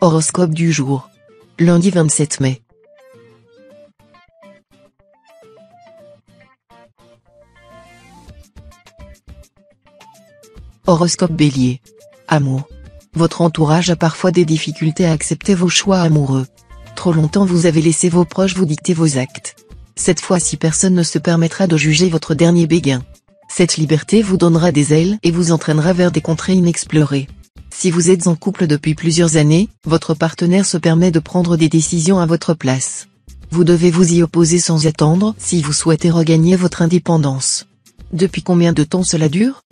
Horoscope du jour. Lundi 27 mai. Horoscope Bélier. Amour. Votre entourage a parfois des difficultés à accepter vos choix amoureux. Trop longtemps vous avez laissé vos proches vous dicter vos actes. Cette fois-ci personne ne se permettra de juger votre dernier béguin. Cette liberté vous donnera des ailes et vous entraînera vers des contrées inexplorées. Si vous êtes en couple depuis plusieurs années, votre partenaire se permet de prendre des décisions à votre place. Vous devez vous y opposer sans attendre si vous souhaitez regagner votre indépendance. Depuis combien de temps cela dure?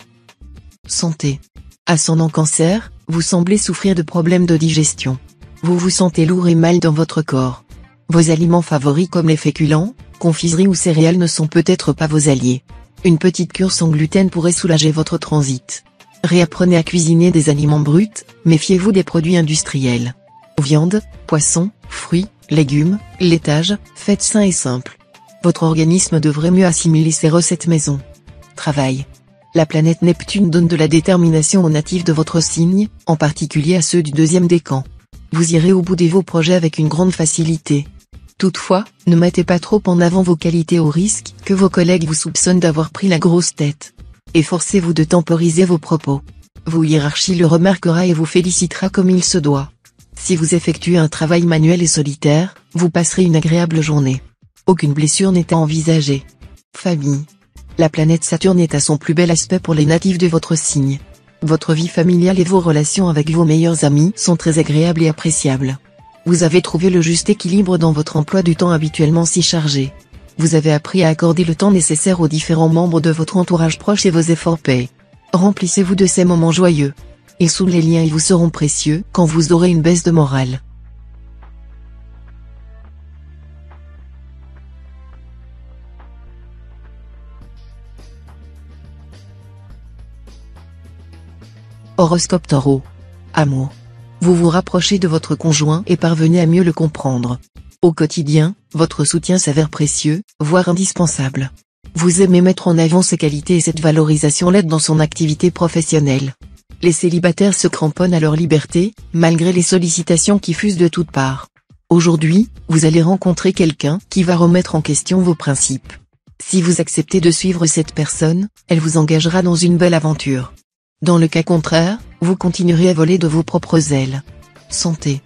Santé. Ascendant Cancer, vous semblez souffrir de problèmes de digestion. Vous vous sentez lourd et mal dans votre corps. Vos aliments favoris comme les féculents, confiseries ou céréales ne sont peut-être pas vos alliés. Une petite cure sans gluten pourrait soulager votre transit. Réapprenez à cuisiner des aliments bruts, méfiez-vous des produits industriels. Viande, poisson, fruits, légumes, laitage, faites sain et simple. Votre organisme devrait mieux assimiler ces recettes maison. Travail. La planète Neptune donne de la détermination aux natifs de votre signe, en particulier à ceux du deuxième décan. Vous irez au bout de vos projets avec une grande facilité. Toutefois, ne mettez pas trop en avant vos qualités au risque que vos collègues vous soupçonnent d'avoir pris la grosse tête. Efforcez-vous de temporiser vos propos. Vos hiérarchies le remarquera et vous félicitera comme il se doit. Si vous effectuez un travail manuel et solitaire, vous passerez une agréable journée. Aucune blessure n'est à envisager. Famille. La planète Saturne est à son plus bel aspect pour les natifs de votre signe. Votre vie familiale et vos relations avec vos meilleurs amis sont très agréables et appréciables. Vous avez trouvé le juste équilibre dans votre emploi du temps habituellement si chargé. Vous avez appris à accorder le temps nécessaire aux différents membres de votre entourage proche et vos efforts paient. Remplissez-vous de ces moments joyeux. Et sous les liens ils vous seront précieux quand vous aurez une baisse de morale. Horoscope Taureau. Amour. Vous vous rapprochez de votre conjoint et parvenez à mieux le comprendre. Au quotidien, votre soutien s'avère précieux, voire indispensable. Vous aimez mettre en avant ses qualités et cette valorisation l'aide dans son activité professionnelle. Les célibataires se cramponnent à leur liberté, malgré les sollicitations qui fusent de toutes parts. Aujourd'hui, vous allez rencontrer quelqu'un qui va remettre en question vos principes. Si vous acceptez de suivre cette personne, elle vous engagera dans une belle aventure. Dans le cas contraire, vous continuerez à voler de vos propres ailes. Santé.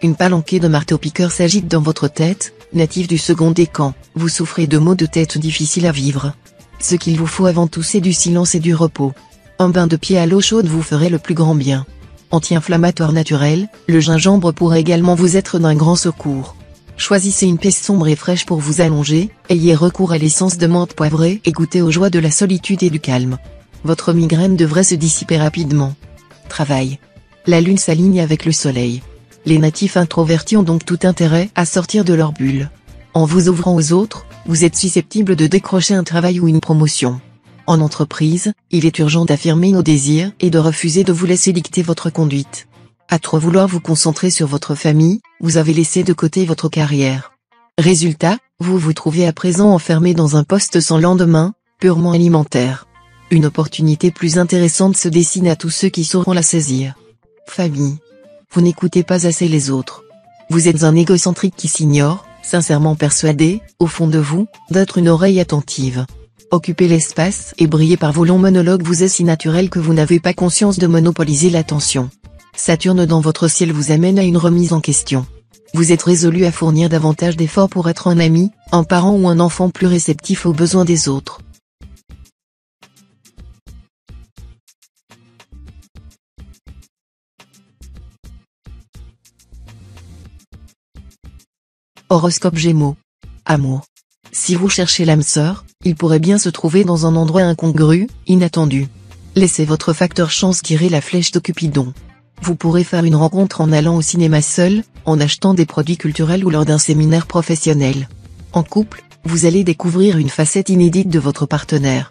Une palanquée de marteaux-piqueurs s'agite dans votre tête, natif du second décan, vous souffrez de maux de tête difficiles à vivre. Ce qu'il vous faut avant tout c'est du silence et du repos. Un bain de pied à l'eau chaude vous ferait le plus grand bien. Anti-inflammatoire naturel, le gingembre pourrait également vous être d'un grand secours. Choisissez une pièce sombre et fraîche pour vous allonger, ayez recours à l'essence de menthe poivrée et goûtez aux joies de la solitude et du calme. Votre migraine devrait se dissiper rapidement. Travail. La lune s'aligne avec le soleil. Les natifs introvertis ont donc tout intérêt à sortir de leur bulle. En vous ouvrant aux autres, vous êtes susceptible de décrocher un travail ou une promotion. En entreprise, il est urgent d'affirmer nos désirs et de refuser de vous laisser dicter votre conduite. À trop vouloir vous concentrer sur votre famille, vous avez laissé de côté votre carrière. Résultat, vous vous trouvez à présent enfermé dans un poste sans lendemain, purement alimentaire. Une opportunité plus intéressante se dessine à tous ceux qui sauront la saisir. Famille. Vous n'écoutez pas assez les autres. Vous êtes un égocentrique qui s'ignore, sincèrement persuadé, au fond de vous, d'être une oreille attentive. Occupez l'espace et brillez par vos longs monologues vous est si naturel que vous n'avez pas conscience de monopoliser l'attention. Saturne dans votre ciel vous amène à une remise en question. Vous êtes résolu à fournir davantage d'efforts pour être un ami, un parent ou un enfant plus réceptif aux besoins des autres. Horoscope Gémeaux. Amour. Si vous cherchez l'âme sœur, il pourrait bien se trouver dans un endroit incongru, inattendu. Laissez votre facteur chance tirer la flèche de Cupidon. Vous pourrez faire une rencontre en allant au cinéma seul, en achetant des produits culturels ou lors d'un séminaire professionnel. En couple, vous allez découvrir une facette inédite de votre partenaire.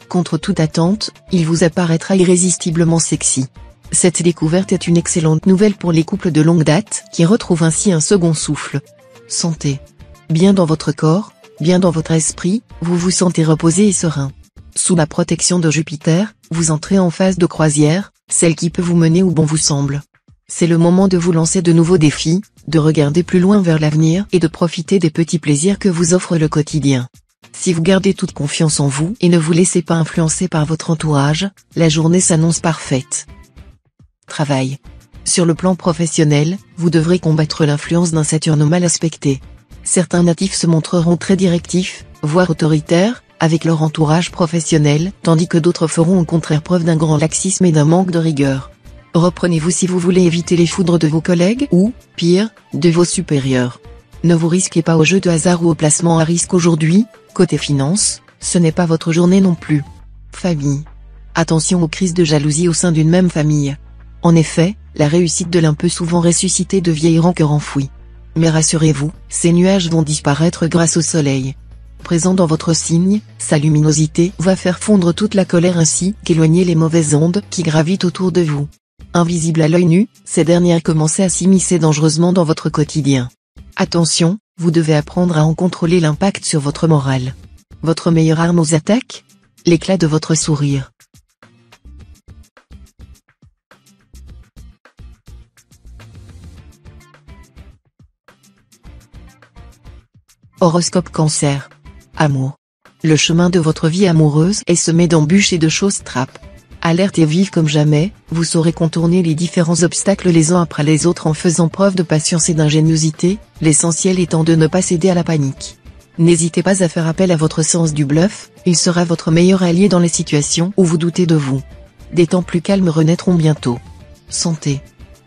Contre toute attente, il vous apparaîtra irrésistiblement sexy. Cette découverte est une excellente nouvelle pour les couples de longue date qui retrouvent ainsi un second souffle. Santé. Bien dans votre corps, bien dans votre esprit, vous vous sentez reposé et serein. Sous la protection de Jupiter, vous entrez en phase de croisière, celle qui peut vous mener où bon vous semble. C'est le moment de vous lancer de nouveaux défis, de regarder plus loin vers l'avenir et de profiter des petits plaisirs que vous offre le quotidien. Si vous gardez toute confiance en vous et ne vous laissez pas influencer par votre entourage, la journée s'annonce parfaite. Travail. Sur le plan professionnel, vous devrez combattre l'influence d'un Saturne mal aspecté. Certains natifs se montreront très directifs, voire autoritaires, avec leur entourage professionnel, tandis que d'autres feront au contraire preuve d'un grand laxisme et d'un manque de rigueur. Reprenez-vous si vous voulez éviter les foudres de vos collègues ou, pire, de vos supérieurs. Ne vous risquez pas au jeu de hasard ou au placement à risque aujourd'hui. Côté finance, ce n'est pas votre journée non plus. Famille. Attention aux crises de jalousie au sein d'une même famille. En effet, la réussite de l'un peut souvent ressusciter de vieilles rancœurs enfouies. Mais rassurez-vous, ces nuages vont disparaître grâce au soleil. Présent dans votre signe, sa luminosité va faire fondre toute la colère ainsi qu'éloigner les mauvaises ondes qui gravitent autour de vous. Invisibles à l'œil nu, ces dernières commencent à s'immiscer dangereusement dans votre quotidien. Attention, vous devez apprendre à en contrôler l'impact sur votre morale. Votre meilleure arme aux attaques ? L'éclat de votre sourire. Horoscope Cancer. Amour. Le chemin de votre vie amoureuse est semé d'embûches et de choses trappes. Alerte et vive comme jamais, vous saurez contourner les différents obstacles les uns après les autres en faisant preuve de patience et d'ingéniosité, l'essentiel étant de ne pas céder à la panique. N'hésitez pas à faire appel à votre sens du bluff, il sera votre meilleur allié dans les situations où vous doutez de vous. Des temps plus calmes renaîtront bientôt. Santé.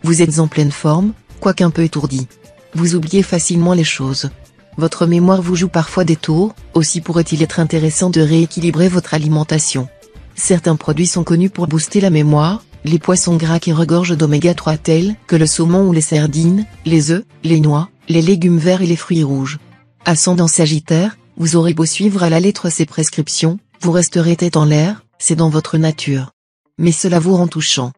Vous êtes en pleine forme, quoiqu'un peu étourdi. Vous oubliez facilement les choses. Votre mémoire vous joue parfois des tours, aussi pourrait-il être intéressant de rééquilibrer votre alimentation. Certains produits sont connus pour booster la mémoire, les poissons gras qui regorgent d'oméga 3 tels que le saumon ou les sardines, les œufs, les noix, les légumes verts et les fruits rouges. Ascendant Sagittaire, vous aurez beau suivre à la lettre ces prescriptions, vous resterez tête en l'air, c'est dans votre nature. Mais cela vous rend touchant.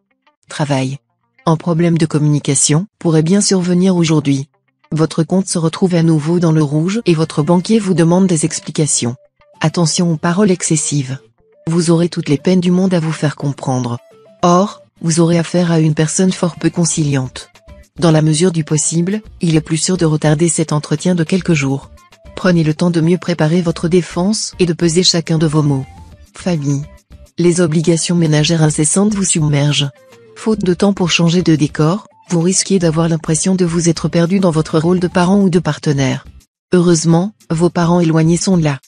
Travail. Un problème de communication pourrait bien survenir aujourd'hui. Votre compte se retrouve à nouveau dans le rouge et votre banquier vous demande des explications. Attention aux paroles excessives. Vous aurez toutes les peines du monde à vous faire comprendre. Or, vous aurez affaire à une personne fort peu conciliante. Dans la mesure du possible, il est plus sûr de retarder cet entretien de quelques jours. Prenez le temps de mieux préparer votre défense et de peser chacun de vos mots. Famille. Les obligations ménagères incessantes vous submergent. Faute de temps pour changer de décor, vous risquez d'avoir l'impression de vous être perdu dans votre rôle de parent ou de partenaire. Heureusement, vos parents éloignés sont là.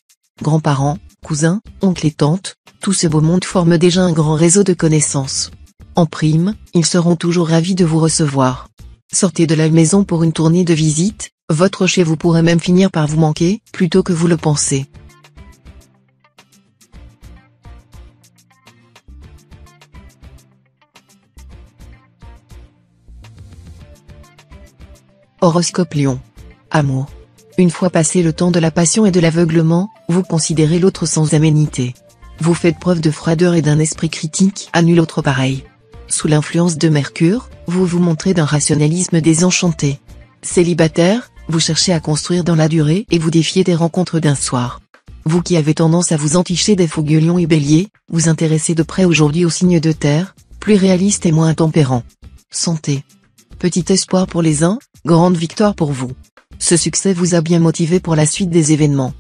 Grands-parents, cousins, oncles et tantes, tout ce beau monde forme déjà un grand réseau de connaissances. En prime, ils seront toujours ravis de vous recevoir. Sortez de la maison pour une tournée de visite, votre chez vous pourrait même finir par vous manquer, plutôt que vous le pensez. Horoscope Lion. Amour. Une fois passé le temps de la passion et de l'aveuglement, vous considérez l'autre sans aménité. Vous faites preuve de froideur et d'un esprit critique à nul autre pareil. Sous l'influence de Mercure, vous vous montrez d'un rationalisme désenchanté. Célibataire, vous cherchez à construire dans la durée et vous défiez des rencontres d'un soir. Vous qui avez tendance à vous enticher des fougueux Lions et Béliers, vous intéressez de près aujourd'hui aux signes de terre, plus réalistes et moins intempérants. Santé. Petit espoir pour les uns, grande victoire pour vous. Ce succès vous a bien motivé pour la suite des événements.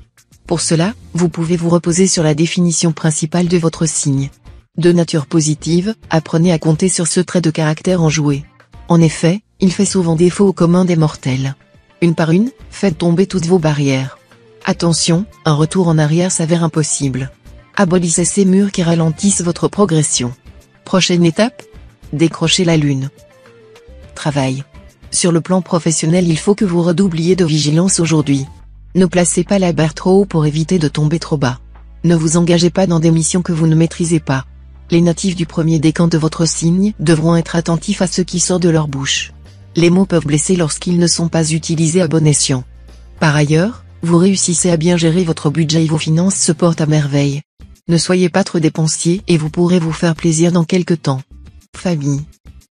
Pour cela, vous pouvez vous reposer sur la définition principale de votre signe. De nature positive, apprenez à compter sur ce trait de caractère enjoué. En effet, il fait souvent défaut au commun des mortels. Une par une, faites tomber toutes vos barrières. Attention, un retour en arrière s'avère impossible. Abolissez ces murs qui ralentissent votre progression. Prochaine étape ? Décrochez la lune. Travail. Sur le plan professionnel, il faut que vous redoubliez de vigilance aujourd'hui. Ne placez pas la barre trop haut pour éviter de tomber trop bas. Ne vous engagez pas dans des missions que vous ne maîtrisez pas. Les natifs du premier décan de votre signe devront être attentifs à ce qui sort de leur bouche. Les mots peuvent blesser lorsqu'ils ne sont pas utilisés à bon escient. Par ailleurs, vous réussissez à bien gérer votre budget et vos finances se portent à merveille. Ne soyez pas trop dépensier et vous pourrez vous faire plaisir dans quelques temps. Famille.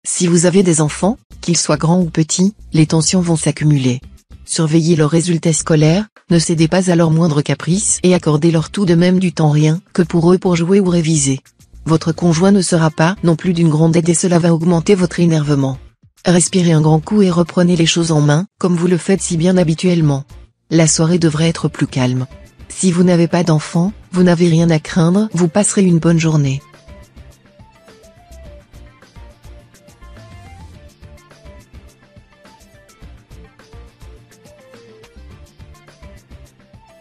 Si vous avez des enfants, qu'ils soient grands ou petits, les tensions vont s'accumuler. Surveillez leurs résultats scolaires, ne cédez pas à leurs moindres caprices et accordez-leur tout de même du temps rien que pour eux pour jouer ou réviser. Votre conjoint ne sera pas non plus d'une grande aide et cela va augmenter votre énervement. Respirez un grand coup et reprenez les choses en main, comme vous le faites si bien habituellement. La soirée devrait être plus calme. Si vous n'avez pas d'enfant, vous n'avez rien à craindre, vous passerez une bonne journée.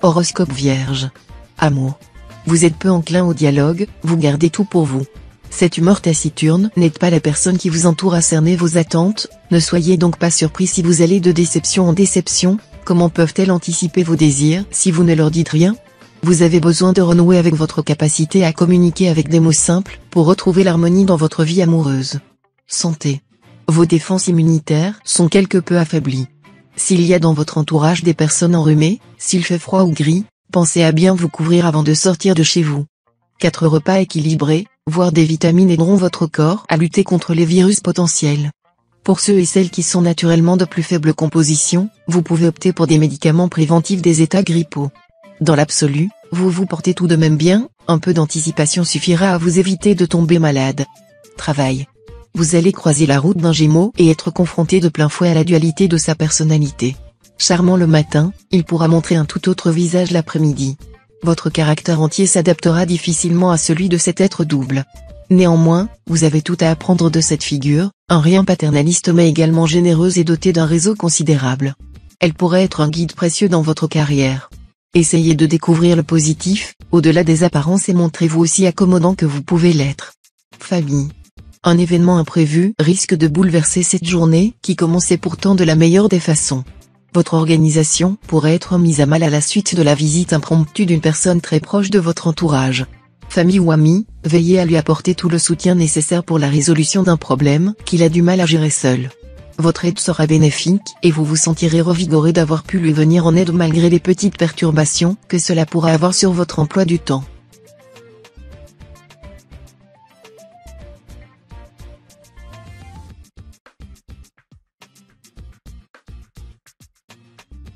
Horoscope Vierge. Amour. Vous êtes peu enclin au dialogue, vous gardez tout pour vous. Cette humeur taciturne n'aide pas la personne qui vous entoure à cerner vos attentes, ne soyez donc pas surpris si vous allez de déception en déception. Comment peuvent-elles anticiper vos désirs si vous ne leur dites rien? Vous avez besoin de renouer avec votre capacité à communiquer avec des mots simples, pour retrouver l'harmonie dans votre vie amoureuse. Santé. Vos défenses immunitaires sont quelque peu affaiblies. S'il y a dans votre entourage des personnes enrhumées, s'il fait froid ou gris, pensez à bien vous couvrir avant de sortir de chez vous. 4 repas équilibrés, voire des vitamines aideront votre corps à lutter contre les virus potentiels. Pour ceux et celles qui sont naturellement de plus faible composition, vous pouvez opter pour des médicaments préventifs des états grippaux. Dans l'absolu, vous vous portez tout de même bien, un peu d'anticipation suffira à vous éviter de tomber malade. Travail. Vous allez croiser la route d'un Gémeaux et être confronté de plein fouet à la dualité de sa personnalité. Charmant le matin, il pourra montrer un tout autre visage l'après-midi. Votre caractère entier s'adaptera difficilement à celui de cet être double. Néanmoins, vous avez tout à apprendre de cette figure, un rien paternaliste mais également généreuse et dotée d'un réseau considérable. Elle pourrait être un guide précieux dans votre carrière. Essayez de découvrir le positif, au-delà des apparences et montrez-vous aussi accommodant que vous pouvez l'être. Famille. Un événement imprévu risque de bouleverser cette journée qui commençait pourtant de la meilleure des façons. Votre organisation pourrait être mise à mal à la suite de la visite impromptue d'une personne très proche de votre entourage. Famille ou amis, veillez à lui apporter tout le soutien nécessaire pour la résolution d'un problème qu'il a du mal à gérer seul. Votre aide sera bénéfique et vous vous sentirez revigoré d'avoir pu lui venir en aide malgré les petites perturbations que cela pourra avoir sur votre emploi du temps.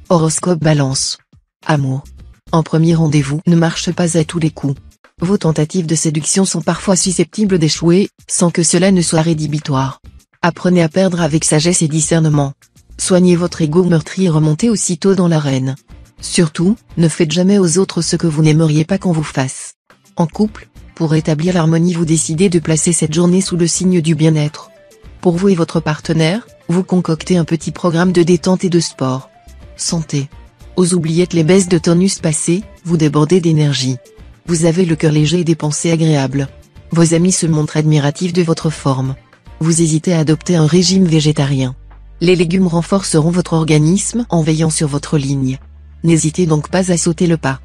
Horoscope Balance. Amour. Un premier rendez-vous ne marche pas à tous les coups. Vos tentatives de séduction sont parfois susceptibles d'échouer, sans que cela ne soit rédhibitoire. Apprenez à perdre avec sagesse et discernement. Soignez votre ego meurtri et remontez aussitôt dans l'arène. Surtout, ne faites jamais aux autres ce que vous n'aimeriez pas qu'on vous fasse. En couple, pour rétablir l'harmonie vous décidez de placer cette journée sous le signe du bien-être. Pour vous et votre partenaire, vous concoctez un petit programme de détente et de sport. Santé. Aux oubliettes les baisses de tonus passées, vous débordez d'énergie. Vous avez le cœur léger et des pensées agréables. Vos amis se montrent admiratifs de votre forme. Vous hésitez à adopter un régime végétarien. Les légumes renforceront votre organisme en veillant sur votre ligne. N'hésitez donc pas à sauter le pas.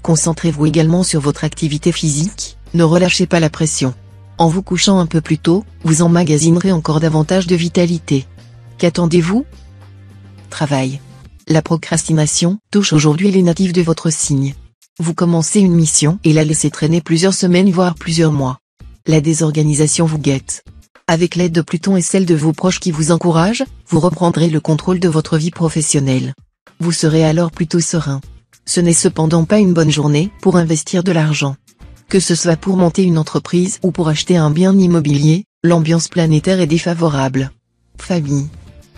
Concentrez-vous également sur votre activité physique, ne relâchez pas la pression. En vous couchant un peu plus tôt, vous emmagasinerez encore davantage de vitalité. Qu'attendez-vous? Travail. La procrastination touche aujourd'hui les natifs de votre signe. Vous commencez une mission et la laissez traîner plusieurs semaines voire plusieurs mois. La désorganisation vous guette. Avec l'aide de Pluton et celle de vos proches qui vous encouragent, vous reprendrez le contrôle de votre vie professionnelle. Vous serez alors plutôt serein. Ce n'est cependant pas une bonne journée pour investir de l'argent. Que ce soit pour monter une entreprise ou pour acheter un bien immobilier, l'ambiance planétaire est défavorable. Famille.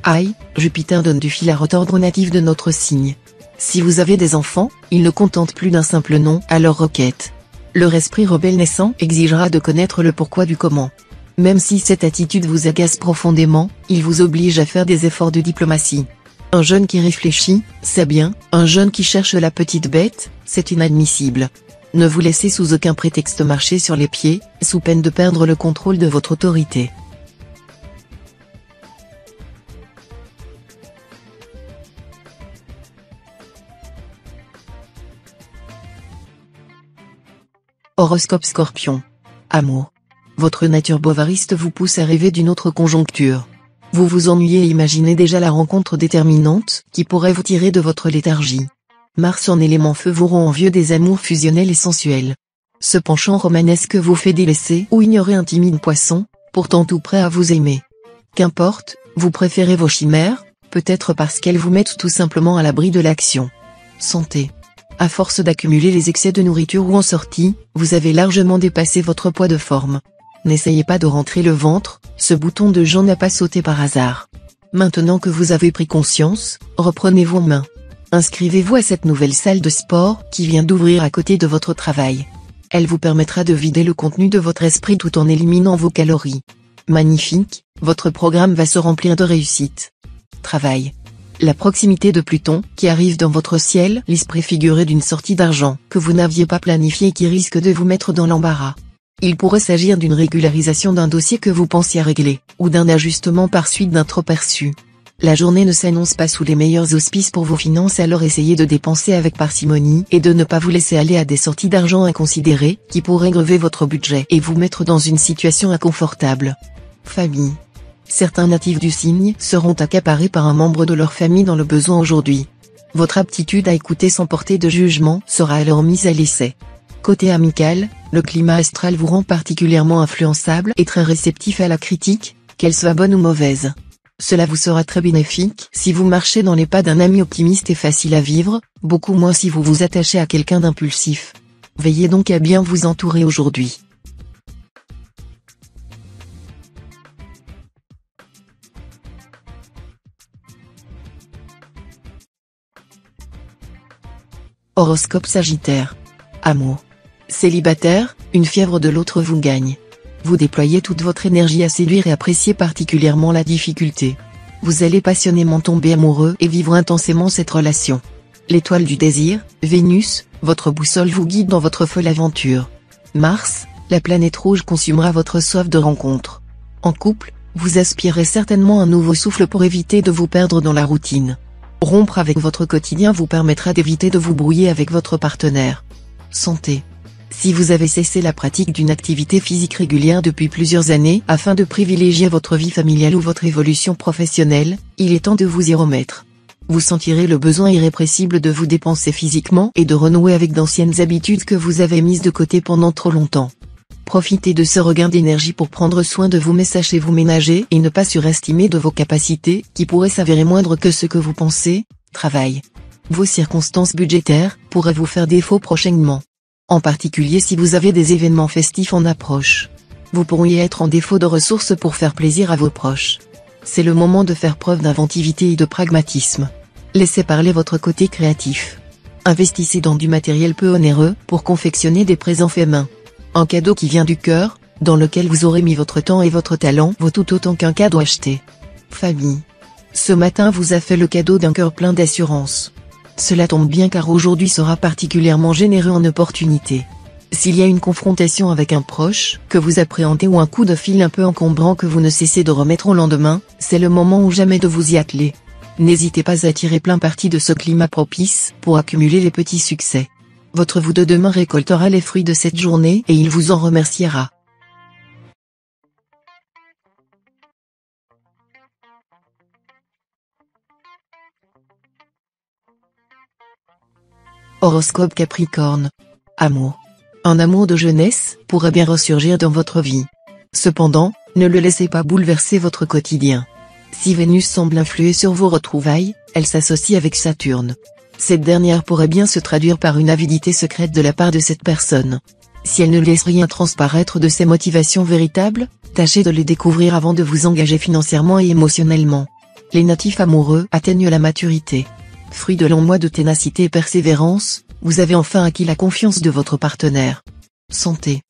Aïe, Jupiter donne du fil à retordre aux natifs de notre signe. Si vous avez des enfants, ils ne contentent plus d'un simple nom à leur requête. Leur esprit rebelle naissant exigera de connaître le pourquoi du comment. Même si cette attitude vous agace profondément, il vous oblige à faire des efforts de diplomatie. Un jeune qui réfléchit, c'est bien, un jeune qui cherche la petite bête, c'est inadmissible. Ne vous laissez sous aucun prétexte marcher sur les pieds, sous peine de perdre le contrôle de votre autorité. Horoscope Scorpion. Amour. Votre nature bovariste vous pousse à rêver d'une autre conjoncture. Vous vous ennuyez et imaginez déjà la rencontre déterminante qui pourrait vous tirer de votre léthargie. Mars en élément feu vous rend envieux des amours fusionnels et sensuels. Ce penchant romanesque vous fait délaisser ou ignorer un timide poisson, pourtant tout prêt à vous aimer. Qu'importe, vous préférez vos chimères, peut-être parce qu'elles vous mettent tout simplement à l'abri de l'action. Santé. À force d'accumuler les excès de nourriture ou en sortie, vous avez largement dépassé votre poids de forme. N'essayez pas de rentrer le ventre, ce bouton de Jean n'a pas sauté par hasard. Maintenant que vous avez pris conscience, reprenez-vous en main. Inscrivez-vous à cette nouvelle salle de sport qui vient d'ouvrir à côté de votre travail. Elle vous permettra de vider le contenu de votre esprit tout en éliminant vos calories. Magnifique, votre programme va se remplir de réussite. Travail. La proximité de Pluton, qui arrive dans votre ciel, laisse préfigurer d'une sortie d'argent que vous n'aviez pas planifiée et qui risque de vous mettre dans l'embarras. Il pourrait s'agir d'une régularisation d'un dossier que vous pensiez régler, ou d'un ajustement par suite d'un trop perçu. La journée ne s'annonce pas sous les meilleurs auspices pour vos finances, alors essayez de dépenser avec parcimonie et de ne pas vous laisser aller à des sorties d'argent inconsidérées qui pourraient grever votre budget et vous mettre dans une situation inconfortable. Famille. Certains natifs du signe seront accaparés par un membre de leur famille dans le besoin aujourd'hui. Votre aptitude à écouter sans porter de jugement sera alors mise à l'essai. Côté amical, le climat astral vous rend particulièrement influençable et très réceptif à la critique, qu'elle soit bonne ou mauvaise. Cela vous sera très bénéfique si vous marchez dans les pas d'un ami optimiste et facile à vivre, beaucoup moins si vous vous attachez à quelqu'un d'impulsif. Veillez donc à bien vous entourer aujourd'hui. Horoscope Sagittaire. Amour. Célibataire, une fièvre de l'autre vous gagne. Vous déployez toute votre énergie à séduire et appréciez particulièrement la difficulté. Vous allez passionnément tomber amoureux et vivre intensément cette relation. L'étoile du désir, Vénus, votre boussole vous guide dans votre folle aventure. Mars, la planète rouge consumera votre soif de rencontre. En couple, vous aspirez certainement un nouveau souffle pour éviter de vous perdre dans la routine. Rompre avec votre quotidien vous permettra d'éviter de vous brouiller avec votre partenaire. Santé. Si vous avez cessé la pratique d'une activité physique régulière depuis plusieurs années afin de privilégier votre vie familiale ou votre évolution professionnelle, il est temps de vous y remettre. Vous sentirez le besoin irrépressible de vous dépenser physiquement et de renouer avec d'anciennes habitudes que vous avez mises de côté pendant trop longtemps. Profitez de ce regain d'énergie pour prendre soin de vous mais sachez vous ménager et ne pas surestimer de vos capacités qui pourraient s'avérer moindres que ce que vous pensez. Travail. Vos circonstances budgétaires pourraient vous faire défaut prochainement. En particulier si vous avez des événements festifs en approche. Vous pourriez être en défaut de ressources pour faire plaisir à vos proches. C'est le moment de faire preuve d'inventivité et de pragmatisme. Laissez parler votre côté créatif. Investissez dans du matériel peu onéreux pour confectionner des présents faits main. Un cadeau qui vient du cœur, dans lequel vous aurez mis votre temps et votre talent vaut tout autant qu'un cadeau acheté. Famille. Ce matin vous a fait le cadeau d'un cœur plein d'assurance. Cela tombe bien car aujourd'hui sera particulièrement généreux en opportunités. S'il y a une confrontation avec un proche que vous appréhendez ou un coup de fil un peu encombrant que vous ne cessez de remettre au lendemain, c'est le moment ou jamais de vous y atteler. N'hésitez pas à tirer plein parti de ce climat propice pour accumuler les petits succès. Votre vous de demain récoltera les fruits de cette journée et il vous en remerciera. Horoscope Capricorne. Amour. Un amour de jeunesse pourrait bien ressurgir dans votre vie. Cependant, ne le laissez pas bouleverser votre quotidien. Si Vénus semble influer sur vos retrouvailles, elle s'associe avec Saturne. Cette dernière pourrait bien se traduire par une avidité secrète de la part de cette personne. Si elle ne laisse rien transparaître de ses motivations véritables, tâchez de les découvrir avant de vous engager financièrement et émotionnellement. Les natifs amoureux atteignent la maturité. Fruit de longs mois de ténacité et persévérance, vous avez enfin acquis la confiance de votre partenaire. Santé.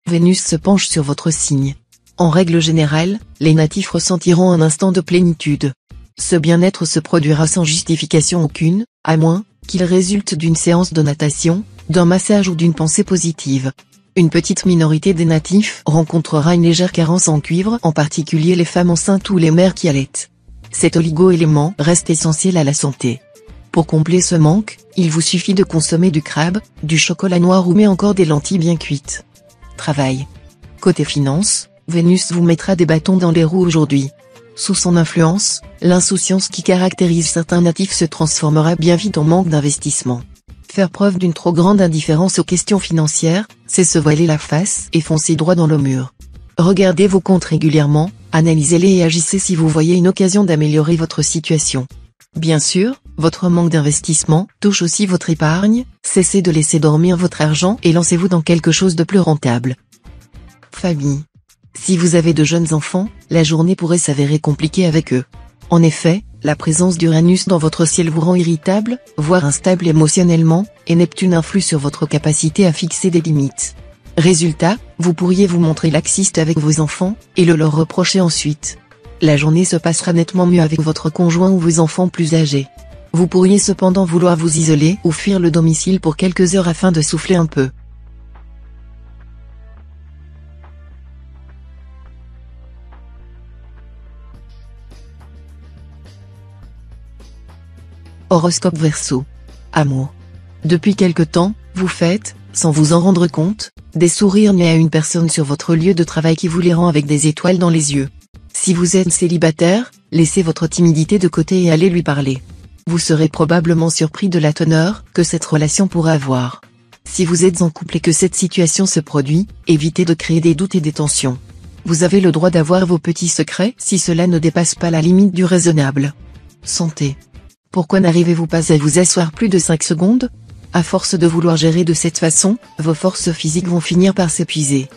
Vénus se penche sur votre signe. En règle générale, les natifs ressentiront un instant de plénitude. Ce bien-être se produira sans justification aucune, à moins qu'il résulte d'une séance de natation, d'un massage ou d'une pensée positive. Une petite minorité des natifs rencontrera une légère carence en cuivre, en particulier les femmes enceintes ou les mères qui allaitent. Cet oligo-élément reste essentiel à la santé. Pour combler ce manque, il vous suffit de consommer du crabe, du chocolat noir ou mais encore des lentilles bien cuites. Travail. Côté finance, Vénus vous mettra des bâtons dans les roues aujourd'hui. Sous son influence, l'insouciance qui caractérise certains natifs se transformera bien vite en manque d'investissement. Faire preuve d'une trop grande indifférence aux questions financières, c'est se voiler la face et foncer droit dans le mur. Regardez vos comptes régulièrement, analysez-les et agissez si vous voyez une occasion d'améliorer votre situation. Bien sûr, votre manque d'investissement touche aussi votre épargne, cessez de laisser dormir votre argent et lancez-vous dans quelque chose de plus rentable. Famille. Si vous avez de jeunes enfants, la journée pourrait s'avérer compliquée avec eux. En effet, la présence d'Uranus dans votre ciel vous rend irritable, voire instable émotionnellement, et Neptune influe sur votre capacité à fixer des limites. Résultat, vous pourriez vous montrer laxiste avec vos enfants, et le leur reprocher ensuite. La journée se passera nettement mieux avec votre conjoint ou vos enfants plus âgés. Vous pourriez cependant vouloir vous isoler ou fuir le domicile pour quelques heures afin de souffler un peu. Horoscope Verseau. Amour. Depuis quelque temps, vous faites, sans vous en rendre compte, des sourires nés à une personne sur votre lieu de travail qui vous les rend avec des étoiles dans les yeux. Si vous êtes célibataire, laissez votre timidité de côté et allez lui parler. Vous serez probablement surpris de la teneur que cette relation pourra avoir. Si vous êtes en couple et que cette situation se produit, évitez de créer des doutes et des tensions. Vous avez le droit d'avoir vos petits secrets si cela ne dépasse pas la limite du raisonnable. Santé. Pourquoi n'arrivez-vous pas à vous asseoir plus de 5 secondes ? À force de vouloir gérer de cette façon, vos forces physiques vont finir par s'épuiser.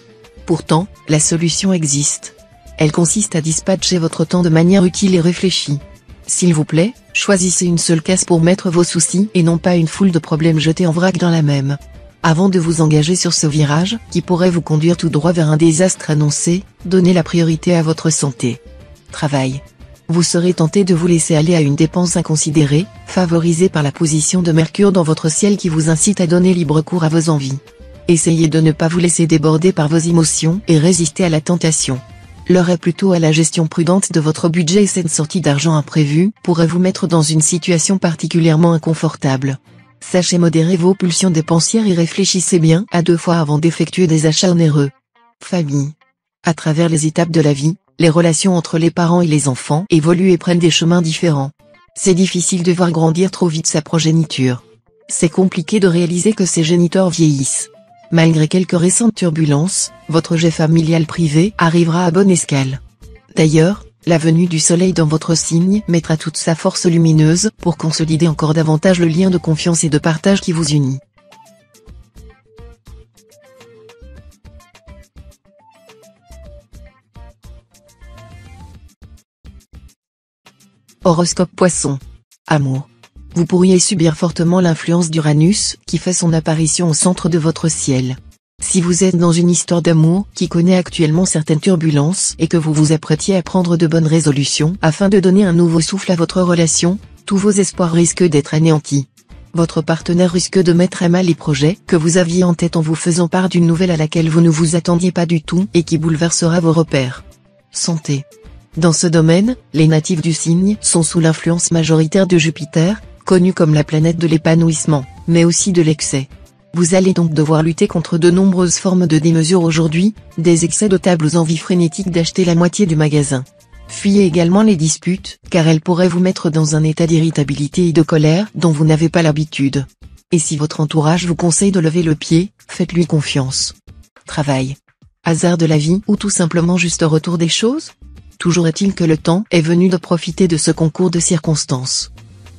Pourtant, la solution existe. Elle consiste à dispatcher votre temps de manière utile et réfléchie. S'il vous plaît, choisissez une seule case pour mettre vos soucis et non pas une foule de problèmes jetés en vrac dans la même. Avant de vous engager sur ce virage, qui pourrait vous conduire tout droit vers un désastre annoncé, donnez la priorité à votre santé. Travail. Vous serez tenté de vous laisser aller à une dépense inconsidérée, favorisée par la position de Mercure dans votre ciel qui vous incite à donner libre cours à vos envies. Essayez de ne pas vous laisser déborder par vos émotions et résister à la tentation. L'heure est plutôt à la gestion prudente de votre budget et cette sortie d'argent imprévue pourrait vous mettre dans une situation particulièrement inconfortable. Sachez modérer vos pulsions dépensières et réfléchissez bien à 2 fois avant d'effectuer des achats onéreux. Famille. À travers les étapes de la vie, les relations entre les parents et les enfants évoluent et prennent des chemins différents. C'est difficile de voir grandir trop vite sa progéniture. C'est compliqué de réaliser que ses géniteurs vieillissent. Malgré quelques récentes turbulences, votre jet familial privé arrivera à bonne escale. D'ailleurs, la venue du soleil dans votre signe mettra toute sa force lumineuse pour consolider encore davantage le lien de confiance et de partage qui vous unit. Horoscope Poisson. Amour. Vous pourriez subir fortement l'influence d'Uranus, qui fait son apparition au centre de votre ciel. Si vous êtes dans une histoire d'amour qui connaît actuellement certaines turbulences et que vous vous apprêtiez à prendre de bonnes résolutions afin de donner un nouveau souffle à votre relation, tous vos espoirs risquent d'être anéantis. Votre partenaire risque de mettre à mal les projets que vous aviez en tête en vous faisant part d'une nouvelle à laquelle vous ne vous attendiez pas du tout et qui bouleversera vos repères. Santé. Dans ce domaine, les natifs du signe sont sous l'influence majoritaire de Jupiter, connu comme la planète de l'épanouissement, mais aussi de l'excès. Vous allez donc devoir lutter contre de nombreuses formes de démesure aujourd'hui, des excès de tables envies frénétiques d'acheter la moitié du magasin. Fuyez également les disputes, car elles pourraient vous mettre dans un état d'irritabilité et de colère dont vous n'avez pas l'habitude. Et si votre entourage vous conseille de lever le pied, faites-lui confiance. Travail. Hasard de la vie ou tout simplement juste retour des choses ? Toujours est-il que le temps est venu de profiter de ce concours de circonstances.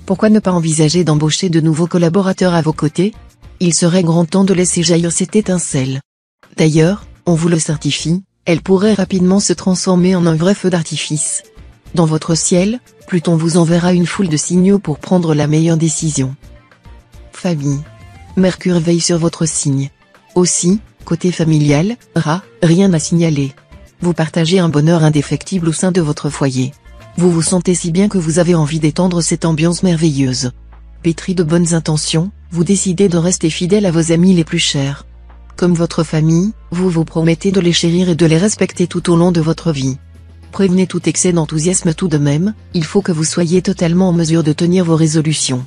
Pourquoi ne pas envisager d'embaucher de nouveaux collaborateurs à vos côtés ? Il serait grand temps de laisser jaillir cette étincelle. D'ailleurs, on vous le certifie, elle pourrait rapidement se transformer en un vrai feu d'artifice. Dans votre ciel, Pluton vous enverra une foule de signaux pour prendre la meilleure décision. Famille. Mercure veille sur votre signe. Aussi, côté familial, rien à signaler. Vous partagez un bonheur indéfectible au sein de votre foyer. Vous vous sentez si bien que vous avez envie d'étendre cette ambiance merveilleuse. Pétri de bonnes intentions, vous décidez de rester fidèle à vos amis les plus chers. Comme votre famille, vous vous promettez de les chérir et de les respecter tout au long de votre vie. Prévenez tout excès d'enthousiasme tout de même, il faut que vous soyez totalement en mesure de tenir vos résolutions.